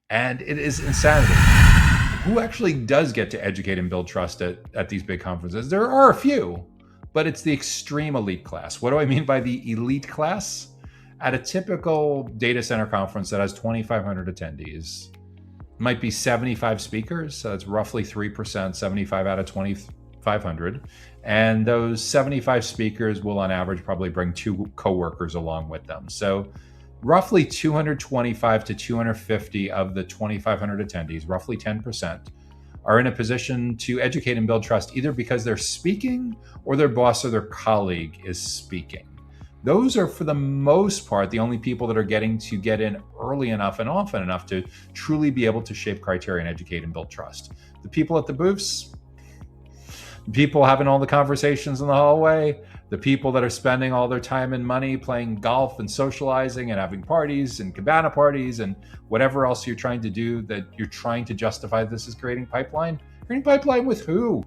And it is insanity. Who actually does get to educate and build trust at these big conferences? There are a few, but it's the extreme elite class. What do I mean by the elite class? At a typical data center conference that has 2,500 attendees, might be 75 speakers. So that's roughly 3%, 75 out of 2,500. And those 75 speakers will on average probably bring 2 coworkers along with them. So roughly 225 to 250 of the 2,500 attendees, roughly 10%, are in a position to educate and build trust either because they're speaking or their boss or their colleague is speaking. Those are, for the most part, the only people that are getting to get in early enough and often enough to truly be able to shape criteria and educate and build trust. The people at the booths, the people having all the conversations in the hallway, the people that are spending all their time and money playing golf and socializing and having parties and cabana parties and whatever else you're trying to do that you're trying to justify this as creating pipeline. Creating pipeline with who?